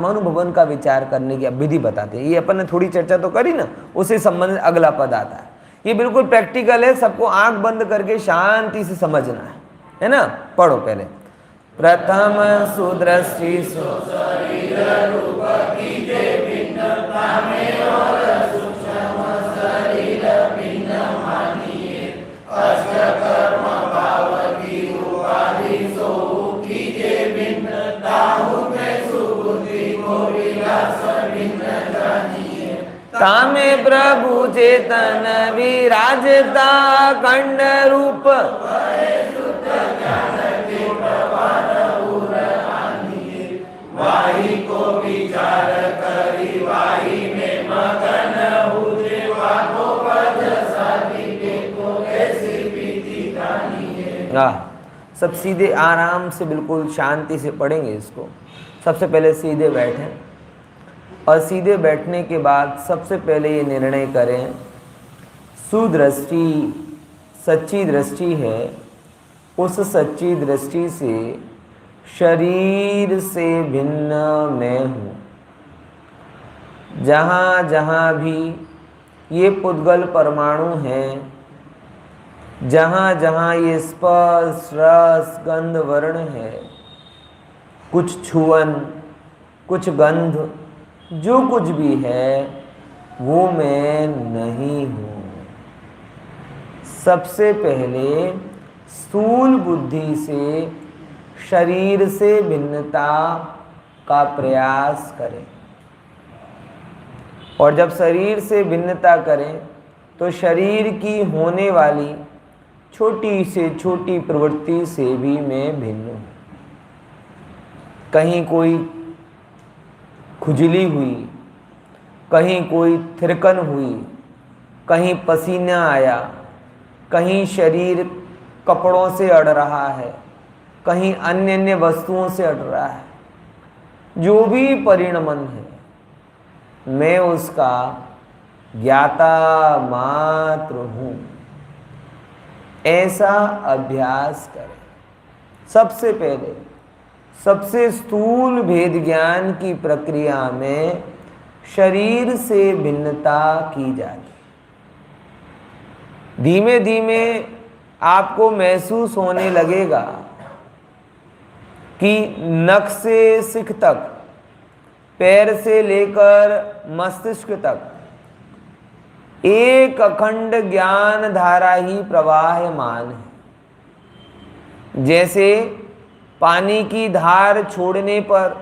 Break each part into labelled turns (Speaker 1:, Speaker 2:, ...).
Speaker 1: परमाणु का विचार करने की विधि बताते हैं। ये अपन ने थोड़ी चर्चा तो करी ना, उसे संबंधित अगला पद आता है। ये बिल्कुल प्रैक्टिकल है, सबको आंख बंद करके शांति से समझना है ना। पढ़ो पहले। प्रथम सुदृष्टि तामे प्रभु चेतन विराजता खंड रूप वाही को विचार करी वाही में मगन हुए वाको पद साधी को ऐसी प्रीति दानी है। सब सीधे आराम से बिल्कुल शांति से पढ़ेंगे इसको। सबसे पहले सीधे बैठें और सीधे बैठने के बाद सबसे पहले ये निर्णय करें, सुदृष्टि सच्ची दृष्टि है, उस सच्ची दृष्टि से शरीर से भिन्न मैं हूँ। जहाँ जहाँ भी ये पुद्गल परमाणु हैं, जहाँ जहाँ ये स्पर्श रस गंध वर्ण है, कुछ छुअन कुछ गंध, जो कुछ भी है वो मैं नहीं हूँ। सबसे पहले स्थूल बुद्धि से शरीर से भिन्नता का प्रयास करें, और जब शरीर से भिन्नता करें तो शरीर की होने वाली छोटी से छोटी प्रवृत्ति से भी मैं भिन्न हूँ। कहीं कोई खुजली हुई, कहीं कोई थिरकन हुई, कहीं पसीना आया, कहीं शरीर कपड़ों से अड़ रहा है, कहीं अन्य अन्य वस्तुओं से अड़ रहा है, जो भी परिणमन है मैं उसका ज्ञाता मात्र हूँ। ऐसा अभ्यास करें। सबसे पहले सबसे स्थूल भेद ज्ञान की प्रक्रिया में शरीर से भिन्नता की जाती। धीमे धीमे आपको महसूस होने लगेगा कि नख से सिख तक, पैर से लेकर मस्तिष्क तक एक अखंड ज्ञान धारा ही प्रवाहमान है। जैसे पानी की धार छोड़ने पर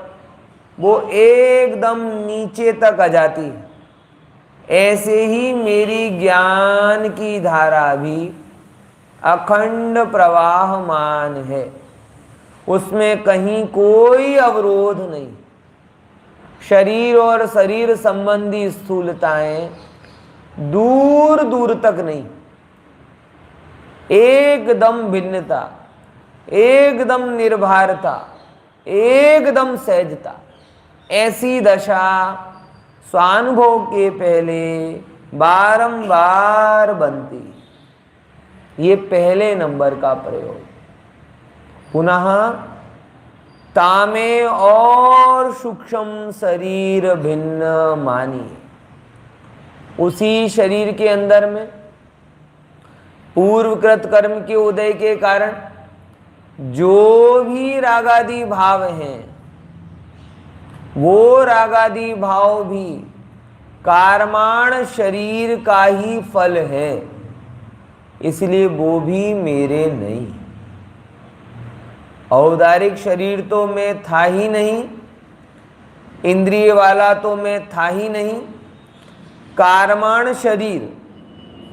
Speaker 1: वो एकदम नीचे तक आ जाती है, ऐसे ही मेरी ज्ञान की धारा भी अखंड प्रवाहमान है। उसमें कहीं कोई अवरोध नहीं। शरीर और शरीर संबंधी स्थूलताएं दूर दूर तक नहीं, एकदम भिन्नता, एकदम निर्भरता, एकदम सहजता। ऐसी दशा स्वानुभव के पहले बारंबार बनती। ये पहले नंबर का प्रयोग। पुनः तामे और सूक्ष्म शरीर भिन्न मानिए। उसी शरीर के अंदर में पूर्वकृत कर्म के उदय के कारण जो भी रागादि भाव हैं, वो रागादि भाव भी कारमाण शरीर का ही फल है, इसलिए वो भी मेरे नहीं। औदारिक शरीर तो मैं था ही नहीं, इंद्रिय वाला तो मैं था ही नहीं। कारमाण शरीर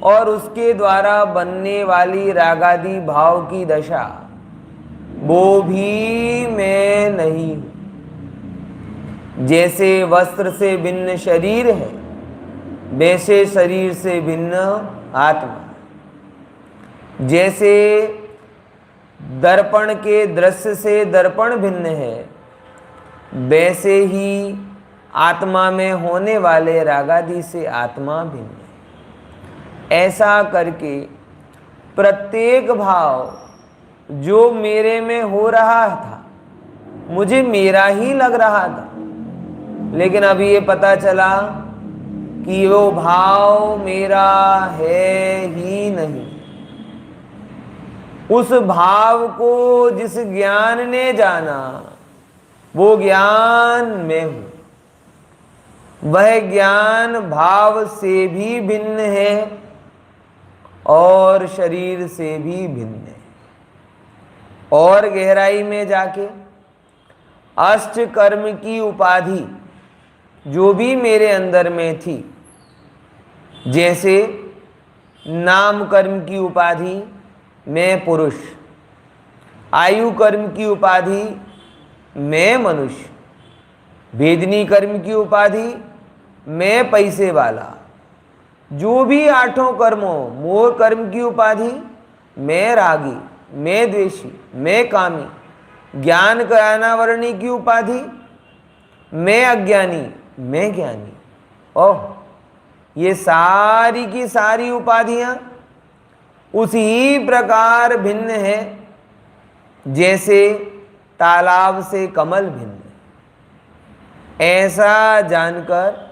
Speaker 1: और उसके द्वारा बनने वाली रागादि भाव की दशा, वो भी मैं नहीं। जैसे वस्त्र से भिन्न शरीर है, वैसे शरीर से भिन्न आत्मा। जैसे दर्पण के दृश्य से दर्पण भिन्न है, वैसे ही आत्मा में होने वाले रागादि से आत्मा भिन्न है। ऐसा करके प्रत्येक भाव जो मेरे में हो रहा था, मुझे मेरा ही लग रहा था, लेकिन अभी ये पता चला कि वो भाव मेरा है ही नहीं। उस भाव को जिस ज्ञान ने जाना, वो ज्ञान मैं हूं। वह ज्ञान भाव से भी भिन्न है और शरीर से भी भिन्न है। और गहराई में जाके अष्ट कर्म की उपाधि जो भी मेरे अंदर में थी, जैसे नाम कर्म की उपाधि मैं पुरुष, आयु कर्म की उपाधि मैं मनुष्य, वेदनी कर्म की उपाधि मैं पैसे वाला, जो भी आठों कर्मों, मोह कर्म की उपाधि मैं रागी, मैं द्वेषी, मैं कामी, ज्ञान ज्ञानावरणी की उपाधि मैं अज्ञानी, मैं ज्ञानी। ओह, ये सारी की सारी उपाधियां उसी प्रकार भिन्न है जैसे तालाब से कमल भिन्न है। ऐसा जानकर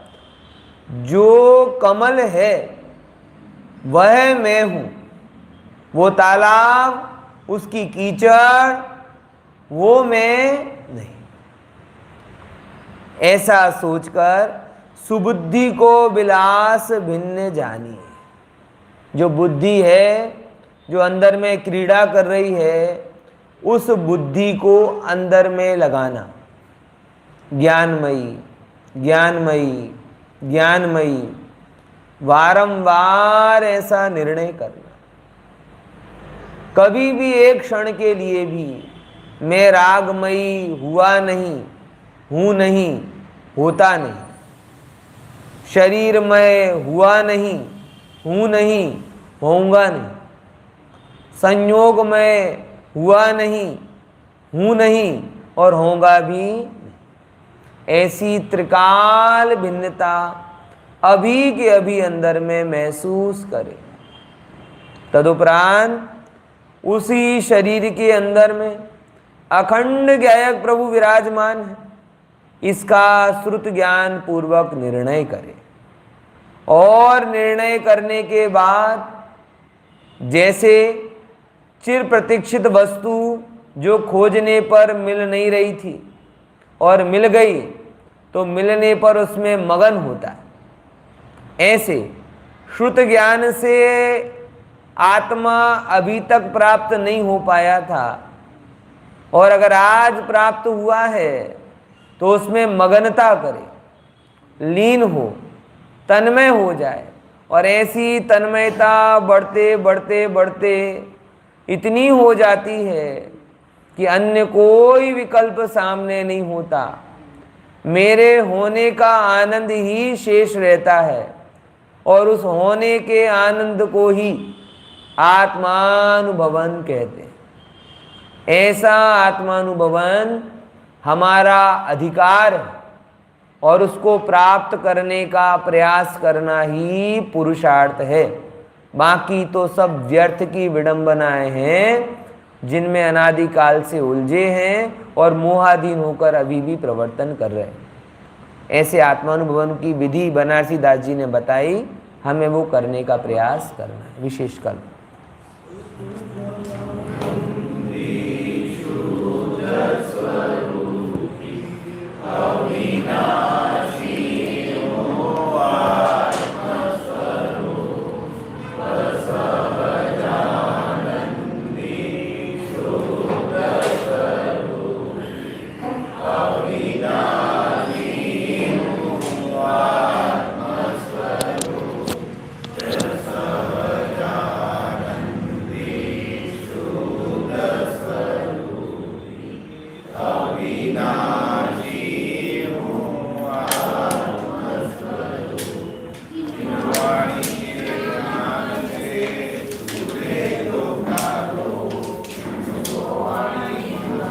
Speaker 1: जो कमल है वह मैं हूं, वो तालाब, उसकी कीचड़, वो मैं नहीं। ऐसा सोचकर सुबुद्धि को विलास भिन्न जानिए। जो बुद्धि है, जो अंदर में क्रीड़ा कर रही है, उस बुद्धि को अंदर में लगाना। ज्ञानमयी, ज्ञानमयी, ज्ञानमयी, वारंवार ऐसा निर्णय करना। कभी भी एक क्षण के लिए भी मैं रागमयी हुआ नहीं, हूं नहीं, होता नहीं, शरीरमय हुआ नहीं, हूं नहीं, होऊंगा नहीं, संयोगमय हुआ नहीं, हूं नहीं और होगा भी नहीं। ऐसी त्रिकाल भिन्नता अभी के अभी अंदर में महसूस करें। तदुपरांत उसी शरीर के अंदर में अखंड ज्ञायक प्रभु विराजमान है, इसका श्रुत ज्ञान पूर्वक निर्णय करें। और निर्णय करने के बाद जैसे चिर प्रतीक्षित वस्तु जो खोजने पर मिल नहीं रही थी और मिल गई, तो मिलने पर उसमें मगन होता है, ऐसे श्रुत ज्ञान से आत्मा अभी तक प्राप्त नहीं हो पाया था और अगर आज प्राप्त हुआ है तो उसमें मगनता करे, लीन हो, तन्मय हो जाए। और ऐसी तन्मयता बढ़ते बढ़ते बढ़ते इतनी हो जाती है कि अन्य कोई विकल्प सामने नहीं होता, मेरे होने का आनंद ही शेष रहता है और उस होने के आनंद को ही आत्मानुभवन कहते हैं। ऐसा आत्मानुभवन हमारा अधिकार है और उसको प्राप्त करने का प्रयास करना ही पुरुषार्थ है। बाकी तो सब व्यर्थ की विडंबनाएं हैं जिनमें अनादिकाल से उलझे हैं और मोहाधीन होकर अभी भी प्रवर्तन कर रहे हैं। ऐसे आत्मानुभवन की विधि बनारसी दास जी ने बताई, हमें वो करने का प्रयास करना है विशेष कल।